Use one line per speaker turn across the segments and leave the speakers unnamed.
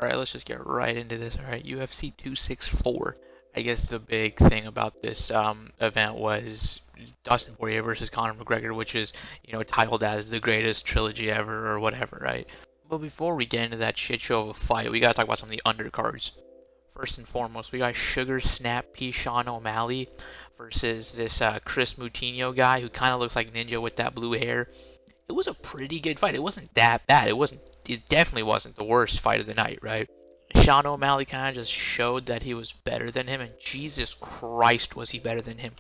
Alright, let's just get right into this. Alright, UFC 264. I guess the big thing about this event was Dustin Poirier versus Conor McGregor, which is, titled as the greatest trilogy ever or whatever, right? But before we get into that shit show of a fight, we gotta talk about some of the undercards. First and foremost, we got Sugar Snap P. Sean O'Malley versus this Kris Moutinho guy who kind of looks like Ninja with that blue hair. It was a pretty good fight. It wasn't that bad. It definitely wasn't the worst fight of the night, right? Sean O'Malley kind of just showed that he was better than him, and Jesus Christ was he better than him.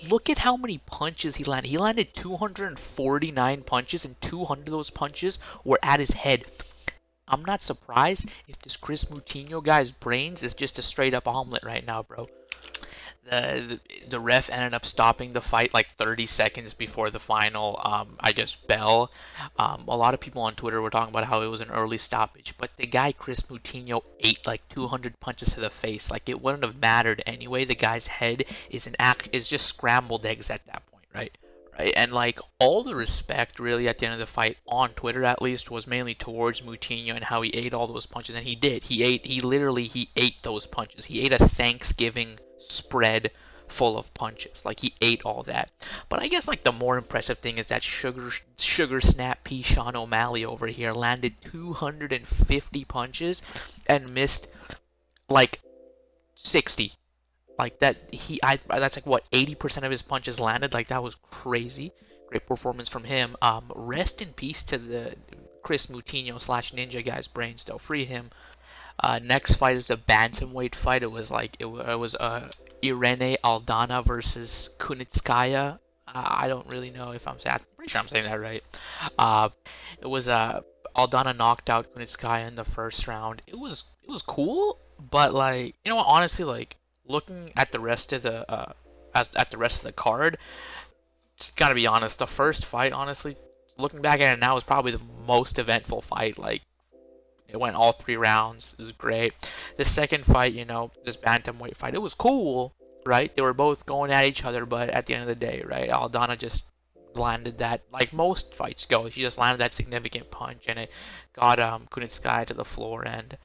Look at how many punches he landed. He landed 249 punches, and 200 of those punches were at his head. I'm not surprised if this Kris Moutinho guy's brains is just a straight up omelet right now, bro. The ref ended up stopping the fight like 30 seconds before the final, bell. A lot of people on Twitter were talking about how it was an early stoppage, but the guy Kris Moutinho ate like 200 punches to the face. Like, it wouldn't have mattered anyway. The guy's head is just scrambled eggs at that point, right? Right, and like all the respect really at the end of the fight on Twitter at least was mainly towards Moutinho and how he ate all those punches, and he did. He ate those punches. He ate a Thanksgiving spread full of punches. Like, he ate all that. But I guess like the more impressive thing is that Sugar Snap P. Sean O'Malley over here landed 250 punches and missed like 60. Like that, that's like what 80% of his punches landed. Like, that was crazy. Great performance from him. Rest in peace to the Kris Moutinho / Ninja guy's brains. Though, free him. Next fight is the bantamweight fight. It was Irene Aldana versus Kunitskaya. I don't really know if I'm pretty sure I'm saying that right. It was Aldana knocked out Kunitskaya in the first round. It was cool, but like, you know what? Honestly, like, looking at the rest of the card, just gotta be honest. The first fight, honestly, looking back at it now, is probably the most eventful fight. Like, it went all 3 rounds. It was great. The second fight, this bantamweight fight, it was cool, right? They were both going at each other, but at the end of the day, right, Aldana just landed that, like most fights go. She just landed that significant punch, and it got Kunitskaya to the floor. And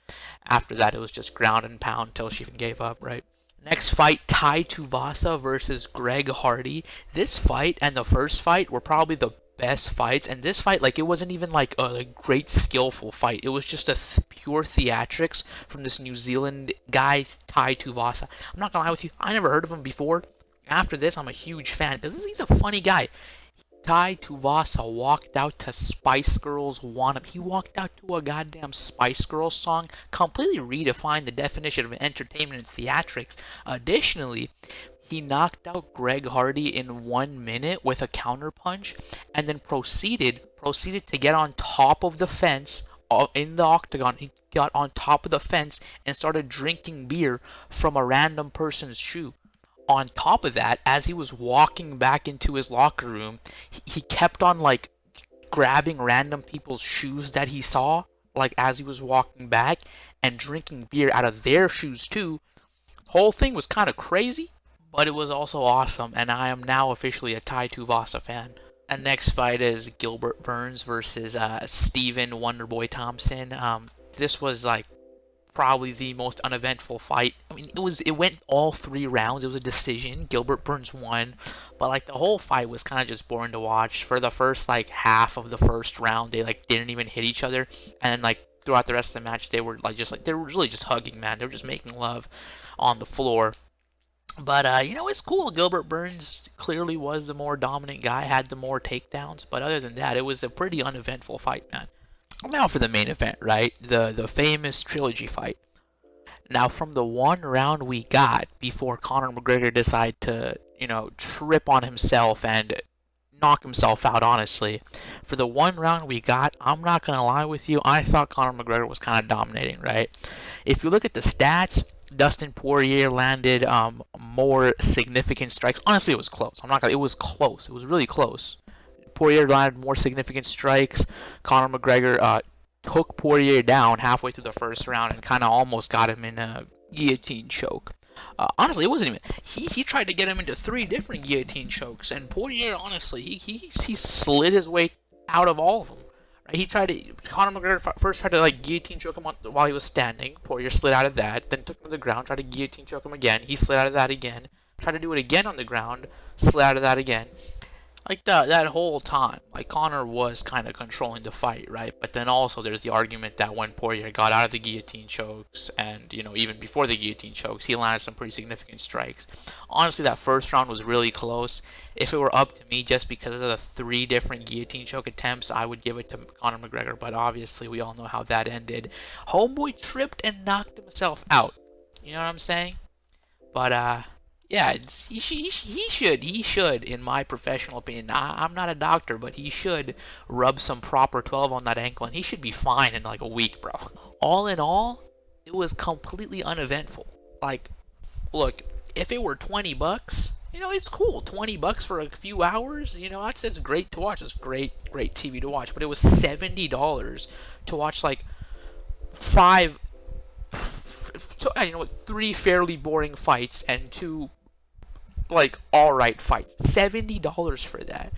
after that, it was just ground and pound till she gave up, right? Next fight, Tuivasa versus Greg Hardy. This fight and the first fight were probably the best fights, and this fight, like, it wasn't even like a great skillful fight. It was just a pure theatrics from this New Zealand guy, Tuivasa. I'm not gonna lie with you, I never heard of him before. After this, I'm a huge fan because he's a funny guy. Tuivasa walked out to Spice Girls Wanna. He walked out to a goddamn Spice Girls song, completely redefined the definition of entertainment and theatrics. Additionally, he knocked out Greg Hardy in 1 minute with a counterpunch, and then proceeded to get on top of the fence in the octagon. He got on top of the fence and started drinking beer from a random person's shoe. On top of that, as he was walking back into his locker room, he kept on like grabbing random people's shoes that he saw, like as he was walking back, and drinking beer out of their shoes too. The whole thing was kind of crazy, but it was also awesome, and I am now officially a Tuivasa fan. And next fight is Gilbert Burns versus Stephen Wonderboy Thompson. This was like probably the most uneventful fight. I mean, it went all 3 rounds. It was a decision. Gilbert Burns won, but like the whole fight was kind of just boring to watch. For the first like half of the first round, they like didn't even hit each other, and then like throughout the rest of the match, they were really just hugging, man. They were just making love on the floor. But it's cool. Gilbert Burns clearly was the more dominant guy, had the more takedowns, but other than that, it was a pretty uneventful fight, man. Now for the main event, right? The famous trilogy fight. Now, from the 1 round we got before Conor McGregor decided to, trip on himself and knock himself out, honestly. For the 1 round we got, I'm not going to lie with you, I thought Conor McGregor was kind of dominating, right? If you look at the stats, Dustin Poirier landed more significant strikes. Honestly, it was close. It was close. It was really close. Poirier landed more significant strikes. Conor McGregor took Poirier down halfway through the first round and kind of almost got him in a guillotine choke. Honestly, it wasn't even. He tried to get him into 3 different guillotine chokes, and Poirier, honestly, he slid his way out of all of them. He tried to Conor McGregor first tried to like guillotine choke him while he was standing. Poirier slid out of that, then took him to the ground, tried to guillotine choke him again. He slid out of that again, tried to do it again on the ground, slid out of that again. Like that whole time, like Conor was kind of controlling the fight, right? But then also there's the argument that when Poirier got out of the guillotine chokes, and even before the guillotine chokes, he landed some pretty significant strikes. Honestly, that first round was really close. If it were up to me, just because of the 3 different guillotine choke attempts, I would give it to Conor McGregor. But obviously, we all know how that ended. Homeboy tripped and knocked himself out. You know what I'm saying? But yeah, he should, in my professional opinion. I'm not a doctor, but he should rub some proper 12 on that ankle, and he should be fine in like a week, bro. All in all, it was completely uneventful. Like, look, if it were $20, it's cool. $20 for a few hours, that's great to watch. It's great TV to watch. But it was $70 to watch like five, 3 fairly boring fights and 2 like alright fights. $70 for that.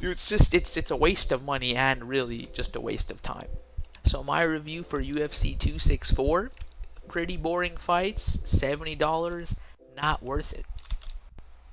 It's just it's a waste of money and really just a waste of time. So my review for UFC 264, pretty boring fights, $70, not worth it.